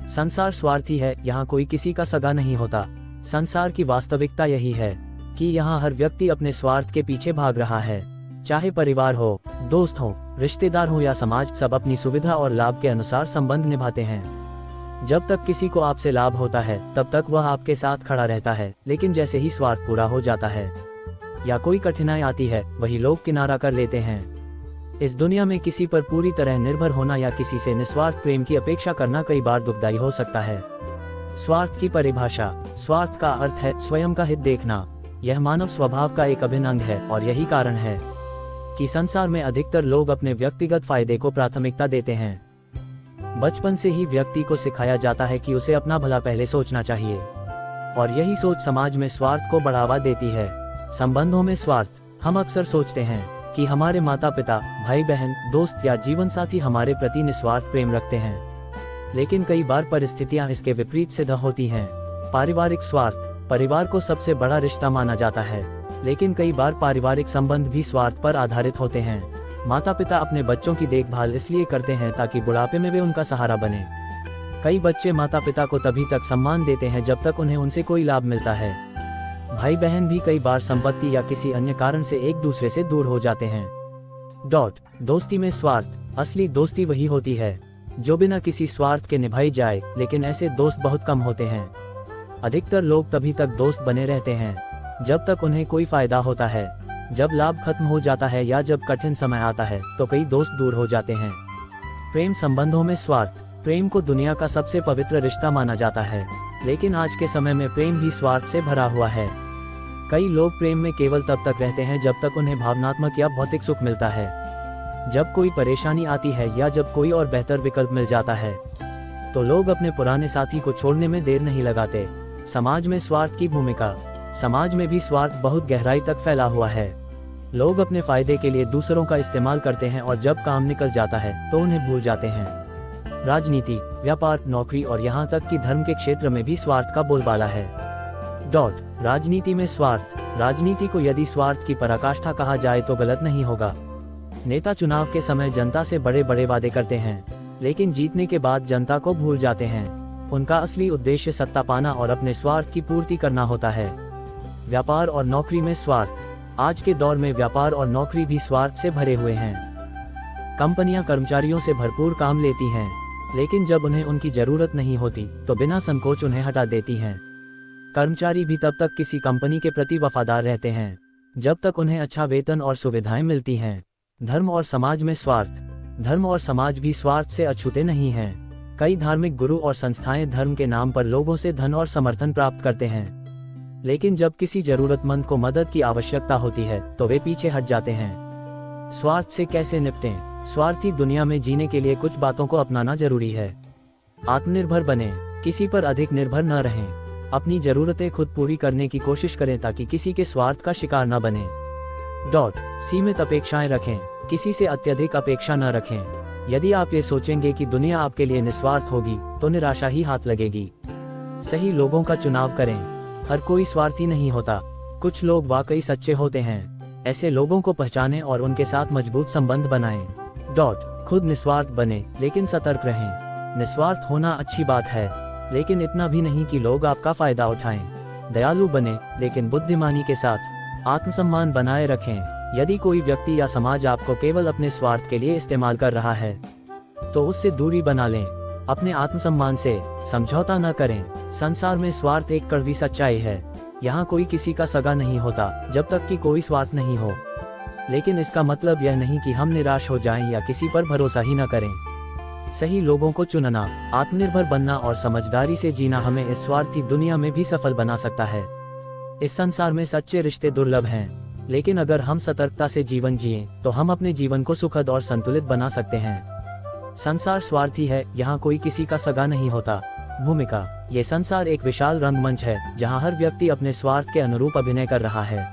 संसार स्वार्थी है, यहाँ कोई किसी का सगा नहीं होता। संसार की वास्तविकता यही है कि यहाँ हर व्यक्ति अपने स्वार्थ के पीछे भाग रहा है। चाहे परिवार हो, दोस्त हो, रिश्तेदार हो या समाज, सब अपनी सुविधा और लाभ के अनुसार संबंध निभाते हैं। जब तक किसी को आपसे लाभ होता है तब तक वह आपके साथ खड़ा रहता है, लेकिन जैसे ही स्वार्थ पूरा हो जाता है या कोई कठिनाई आती है, वही लोग किनारा कर लेते हैं। इस दुनिया में किसी पर पूरी तरह निर्भर होना या किसी से निस्वार्थ प्रेम की अपेक्षा करना कई बार दुखदायी हो सकता है। स्वार्थ की परिभाषा। स्वार्थ का अर्थ है स्वयं का हित देखना। यह मानव स्वभाव का एक अभिन्न अंग है और यही कारण है कि संसार में अधिकतर लोग अपने व्यक्तिगत फायदे को प्राथमिकता देते हैं। बचपन से ही व्यक्ति को सिखाया जाता है कि उसे अपना भला पहले सोचना चाहिए और यही सोच समाज में स्वार्थ को बढ़ावा देती है। संबंधों में स्वार्थ। हम अक्सर सोचते हैं कि हमारे माता पिता, भाई बहन, दोस्त या जीवन साथी हमारे प्रति निस्वार्थ प्रेम रखते हैं, लेकिन कई बार परिस्थितियां इसके विपरीत सिद्ध होती हैं। पारिवारिक स्वार्थ। परिवार को सबसे बड़ा रिश्ता माना जाता है, लेकिन कई बार पारिवारिक संबंध भी स्वार्थ पर आधारित होते हैं। माता पिता अपने बच्चों की देखभाल इसलिए करते हैं ताकि बुढ़ापे में वे उनका सहारा बने। कई बच्चे माता पिता को तभी तक सम्मान देते हैं जब तक उन्हें उनसे कोई लाभ मिलता है। भाई बहन भी कई बार संपत्ति या किसी अन्य कारण से एक दूसरे से दूर हो जाते हैं। दोस्ती में स्वार्थ। असली दोस्ती वही होती है जो बिना किसी स्वार्थ के निभाई जाए, लेकिन ऐसे दोस्त बहुत कम होते हैं। अधिकतर लोग तभी तक दोस्त बने रहते हैं जब तक उन्हें कोई फायदा होता है। जब लाभ खत्म हो जाता है या जब कठिन समय आता है तो कई दोस्त दूर हो जाते हैं। प्रेम संबंधों में स्वार्थ। प्रेम को दुनिया का सबसे पवित्र रिश्ता माना जाता है, लेकिन आज के समय में प्रेम भी स्वार्थ से भरा हुआ है। कई लोग प्रेम में केवल तब तक रहते हैं जब तक उन्हें भावनात्मक या भौतिक सुख मिलता है। जब कोई परेशानी आती है या जब कोई और बेहतर विकल्प मिल जाता है तो लोग अपने पुराने साथी को छोड़ने में देर नहीं लगाते। समाज में स्वार्थ की भूमिका। समाज में भी स्वार्थ बहुत गहराई तक फैला हुआ है। लोग अपने फायदे के लिए दूसरों का इस्तेमाल करते हैं और जब काम निकल जाता है तो उन्हें भूल जाते हैं। राजनीति, व्यापार, नौकरी और यहाँ तक कि धर्म के क्षेत्र में भी स्वार्थ का बोलबाला है। राजनीति में स्वार्थ। राजनीति को यदि स्वार्थ की पराकाष्ठा कहा जाए तो गलत नहीं होगा। नेता चुनाव के समय जनता से बड़े बड़े वादे करते हैं, लेकिन जीतने के बाद जनता को भूल जाते हैं। उनका असली उद्देश्य सत्ता पाना और अपने स्वार्थ की पूर्ति करना होता है। व्यापार और नौकरी में स्वार्थ। आज के दौर में व्यापार और नौकरी भी स्वार्थ से भरे हुए हैं। कंपनियां कर्मचारियों से भरपूर काम लेती हैं, लेकिन जब उन्हें उनकी जरूरत नहीं होती तो बिना संकोच उन्हें हटा देती हैं। कर्मचारी भी तब तक किसी कंपनी के प्रति वफादार रहते हैं जब तक उन्हें अच्छा वेतन और सुविधाएं मिलती हैं। धर्म और समाज में स्वार्थ। धर्म और समाज भी स्वार्थ से अछूते नहीं हैं। कई धार्मिक गुरु और संस्थाएं धर्म के नाम पर लोगों से धन और समर्थन प्राप्त करते हैं, लेकिन जब किसी जरूरतमंद को मदद की आवश्यकता होती है तो वे पीछे हट जाते हैं। स्वार्थ से कैसे निपटें? स्वार्थी दुनिया में जीने के लिए कुछ बातों को अपनाना जरूरी है। आत्मनिर्भर बने। किसी पर अधिक निर्भर न रहें। अपनी जरूरतें खुद पूरी करने की कोशिश करें ताकि किसी के स्वार्थ का शिकार न बने। सीमित अपेक्षाएं रखें। किसी से अत्यधिक अपेक्षा न रखें। यदि आप ये सोचेंगे कि दुनिया आपके लिए निस्वार्थ होगी तो निराशा ही हाथ लगेगी। सही लोगों का चुनाव करें। हर कोई स्वार्थी नहीं होता। कुछ लोग वाकई सच्चे होते हैं। ऐसे लोगों को पहचानें और उनके साथ मजबूत संबंध बनाएं। खुद निस्वार्थ बने, लेकिन सतर्क रहें। निस्वार्थ होना अच्छी बात है, लेकिन इतना भी नहीं कि लोग आपका फायदा उठाएं। दयालु बने, लेकिन बुद्धिमानी के साथ। आत्मसम्मान बनाए रखें। यदि कोई व्यक्ति या समाज आपको केवल अपने स्वार्थ के लिए इस्तेमाल कर रहा है तो उससे दूरी बना लें। अपने आत्मसम्मान से समझौता न करें। संसार में स्वार्थ एक कड़वी सच्चाई है। यहाँ कोई किसी का सगा नहीं होता जब तक कि कोई स्वार्थ नहीं हो, लेकिन इसका मतलब यह नहीं कि हम निराश हो जाएं या किसी पर भरोसा ही न करें। सही लोगों को चुनना, आत्मनिर्भर बनना और समझदारी से जीना हमें इस स्वार्थी दुनिया में भी सफल बना सकता है। इस संसार में सच्चे रिश्ते दुर्लभ हैं, लेकिन अगर हम सतर्कता से जीवन जिएं तो हम अपने जीवन को सुखद और संतुलित बना सकते हैं। संसार स्वार्थी है, यहाँ कोई किसी का सगा नहीं होता। भूमिका। ये संसार एक विशाल रंगमंच है जहाँ हर व्यक्ति अपने स्वार्थ के अनुरूप अभिनय कर रहा है।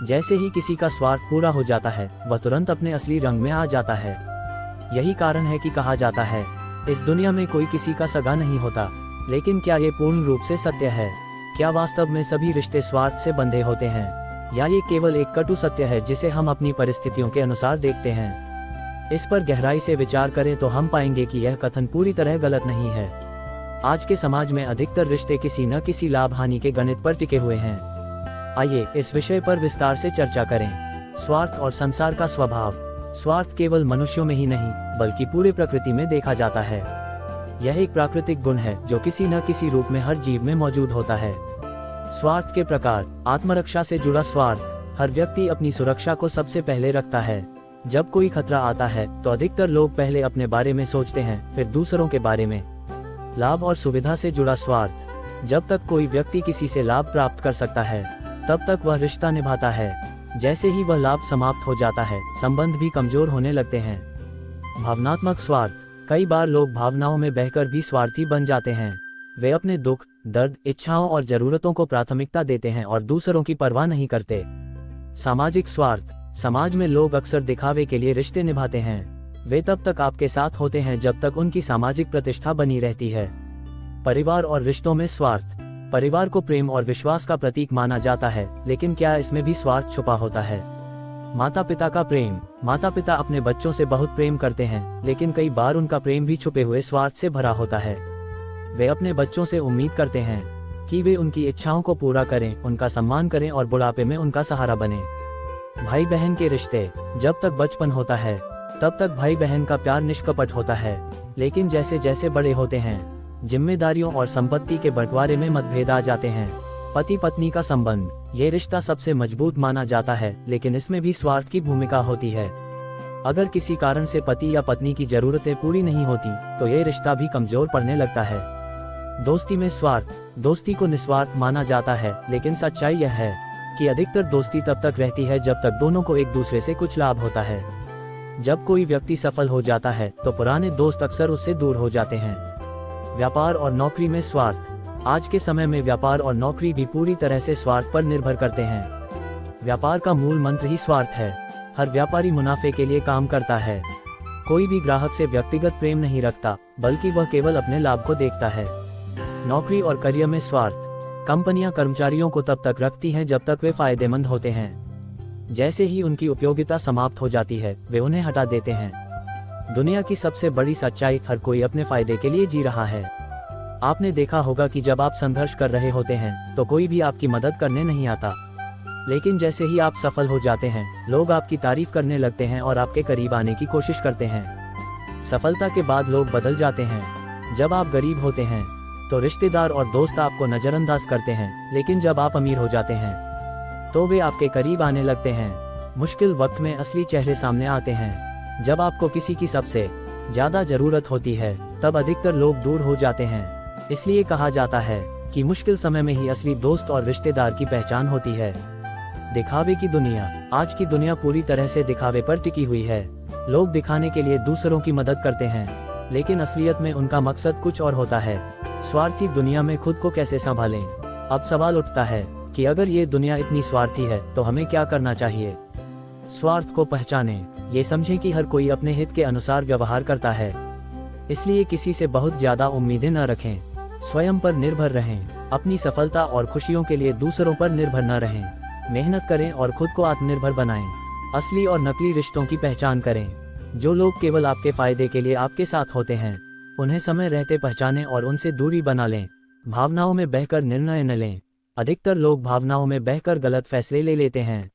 जैसे ही किसी का स्वार्थ पूरा हो जाता है वह तुरंत अपने असली रंग में आ जाता है। यही कारण है कि कहा जाता है इस दुनिया में कोई किसी का सगा नहीं होता। लेकिन क्या ये पूर्ण रूप से सत्य है? क्या वास्तव में सभी रिश्ते स्वार्थ से बंधे होते हैं, या ये केवल एक कटु सत्य है जिसे हम अपनी परिस्थितियों के अनुसार देखते हैं? इस पर गहराई से विचार करें तो हम पाएंगे कि यह कथन पूरी तरह गलत नहीं है। आज के समाज में अधिकतर रिश्ते किसी न किसी लाभ हानि के गणित पर टिके हुए हैं। आइए इस विषय पर विस्तार से चर्चा करें। स्वार्थ और संसार का स्वभाव। स्वार्थ केवल मनुष्यों में ही नहीं बल्कि पूरे प्रकृति में देखा जाता है। यह एक प्राकृतिक गुण है जो किसी न किसी रूप में हर जीव में मौजूद होता है। स्वार्थ के प्रकार। आत्मरक्षा से जुड़ा स्वार्थ। हर व्यक्ति अपनी सुरक्षा को सबसे पहले रखता है। जब कोई खतरा आता है तो अधिकतर लोग पहले अपने बारे में सोचते हैं, फिर दूसरों के बारे में। लाभ और सुविधा से जुड़ा स्वार्थ। जब तक कोई व्यक्ति किसी से लाभ प्राप्त कर सकता है तब तक वह रिश्ता निभाता है। जैसे ही वह लाभ समाप्त हो जाता है, संबंध भी कमजोर होने लगते हैं। भावनात्मक स्वार्थ। कई बार लोग भावनाओं में बहकर भी स्वार्थी बन जाते हैं। वे अपने दुख, दर्द, इच्छाओं और जरूरतों को प्राथमिकता देते हैं और दूसरों की परवाह नहीं करते। सामाजिक स्वार्थ। समाज में लोग अक्सर दिखावे के लिए रिश्ते निभाते हैं। वे तब तक आपके साथ होते हैं जब तक उनकी सामाजिक प्रतिष्ठा बनी रहती है। परिवार और रिश्तों में स्वार्थ। परिवार को प्रेम और विश्वास का प्रतीक माना जाता है, लेकिन क्या इसमें भी स्वार्थ छुपा होता है? माता पिता का प्रेम। माता पिता अपने बच्चों से बहुत प्रेम करते हैं, लेकिन कई बार उनका प्रेम भी छुपे हुए स्वार्थ से भरा होता है। वे अपने बच्चों से उम्मीद करते हैं कि वे उनकी इच्छाओं को पूरा करें, उनका सम्मान करें और बुढ़ापे में उनका सहारा बने। भाई बहन के रिश्ते। जब तक बचपन होता है तब तक भाई बहन का प्यार निष्कपट होता है, लेकिन जैसे जैसे बड़े होते हैं, जिम्मेदारियों और संपत्ति के बंटवारे में मतभेद आ जाते हैं। पति पत्नी का संबंध। ये रिश्ता सबसे मजबूत माना जाता है, लेकिन इसमें भी स्वार्थ की भूमिका होती है। अगर किसी कारण से पति या पत्नी की जरूरतें पूरी नहीं होती तो ये रिश्ता भी कमजोर पड़ने लगता है। दोस्ती में स्वार्थ। दोस्ती को निस्वार्थ माना जाता है, लेकिन सच्चाई यह है कि अधिकतर दोस्ती तब तक रहती है जब तक दोनों को एक दूसरे से कुछ लाभ होता है। जब कोई व्यक्ति सफल हो जाता है तो पुराने दोस्त अक्सर उससे दूर हो जाते हैं। व्यापार और नौकरी में स्वार्थ। आज के समय में व्यापार और नौकरी भी पूरी तरह से स्वार्थ पर निर्भर करते हैं। व्यापार का मूल मंत्र ही स्वार्थ है। हर व्यापारी मुनाफे के लिए काम करता है। कोई भी ग्राहक से व्यक्तिगत प्रेम नहीं रखता, बल्कि वह केवल अपने लाभ को देखता है। नौकरी और करियर में स्वार्थ। कंपनियां कर्मचारियों को तब तक रखती हैं जब तक वे फायदेमंद होते हैं। जैसे ही उनकी उपयोगिता समाप्त हो जाती है, वे उन्हें हटा देते हैं। दुनिया की सबसे बड़ी सच्चाई, हर कोई अपने फायदे के लिए जी रहा है। आपने देखा होगा कि जब आप संघर्ष कर रहे होते हैं तो कोई भी आपकी मदद करने नहीं आता, लेकिन जैसे ही आप सफल हो जाते हैं, लोग आपकी तारीफ करने लगते हैं और आपके करीब आने की कोशिश करते हैं। सफलता के बाद लोग बदल जाते हैं। जब आप गरीब होते हैं तो रिश्तेदार और दोस्त आपको नजरअंदाज करते हैं, लेकिन जब आप अमीर हो जाते हैं तो वे आपके करीब आने लगते हैं। मुश्किल वक्त में असली चेहरे सामने आते हैं। जब आपको किसी की सबसे ज्यादा जरूरत होती है तब अधिकतर लोग दूर हो जाते हैं। इसलिए कहा जाता है कि मुश्किल समय में ही असली दोस्त और रिश्तेदार की पहचान होती है। दिखावे की दुनिया। आज की दुनिया पूरी तरह से दिखावे पर टिकी हुई है। लोग दिखाने के लिए दूसरों की मदद करते हैं, लेकिन असलियत में उनका मकसद कुछ और होता है। स्वार्थी दुनिया में खुद को कैसे संभालें? अब सवाल उठता है कि अगर ये दुनिया इतनी स्वार्थी है तो हमें क्या करना चाहिए? स्वार्थ को पहचानें। ये समझें कि हर कोई अपने हित के अनुसार व्यवहार करता है, इसलिए किसी से बहुत ज्यादा उम्मीदें न रखें। स्वयं पर निर्भर रहें। अपनी सफलता और खुशियों के लिए दूसरों पर निर्भर न रहें। मेहनत करें और खुद को आत्मनिर्भर बनाएं। असली और नकली रिश्तों की पहचान करें। जो लोग केवल आपके फायदे के लिए आपके साथ होते हैं, उन्हें समय रहते पहचानें और उनसे दूरी बना लें। भावनाओं में बहकर निर्णय न लें। अधिकतर लोग भावनाओं में बहकर गलत फैसले ले लेते हैं।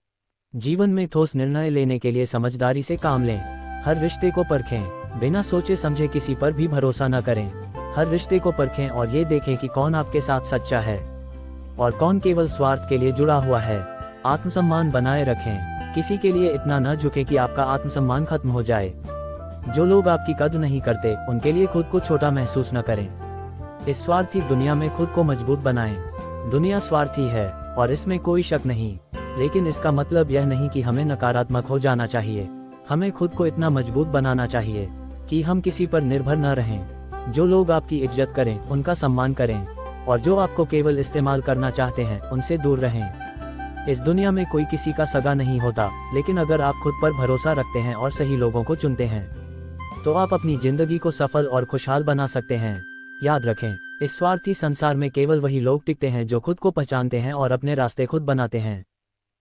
जीवन में ठोस निर्णय लेने के लिए समझदारी से काम लें। हर रिश्ते को परखें। बिना सोचे समझे किसी पर भी भरोसा न करें। हर रिश्ते को परखें और ये देखें कि कौन आपके साथ सच्चा है और कौन केवल स्वार्थ के लिए जुड़ा हुआ है। आत्मसम्मान बनाए रखें। किसी के लिए इतना न झुके कि आपका आत्मसम्मान खत्म हो जाए। जो लोग आपकी कद्र नहीं करते, उनके लिए खुद को छोटा महसूस न करें। इस स्वार्थी दुनिया में खुद को मजबूत बनाएं। दुनिया स्वार्थी है और इसमें कोई शक नहीं, लेकिन इसका मतलब यह नहीं कि हमें नकारात्मक हो जाना चाहिए। हमें खुद को इतना मजबूत बनाना चाहिए कि हम किसी पर निर्भर न रहें। जो लोग आपकी इज्जत करें, उनका सम्मान करें, और जो आपको केवल इस्तेमाल करना चाहते हैं, उनसे दूर रहें। इस दुनिया में कोई किसी का सगा नहीं होता, लेकिन अगर आप खुद पर भरोसा रखते हैं और सही लोगों को चुनते हैं, तो आप अपनी जिंदगी को सफल और खुशहाल बना सकते हैं। याद रखें, इस स्वार्थी संसार में केवल वही लोग टिकते हैं जो खुद को पहचानते हैं और अपने रास्ते खुद बनाते हैं।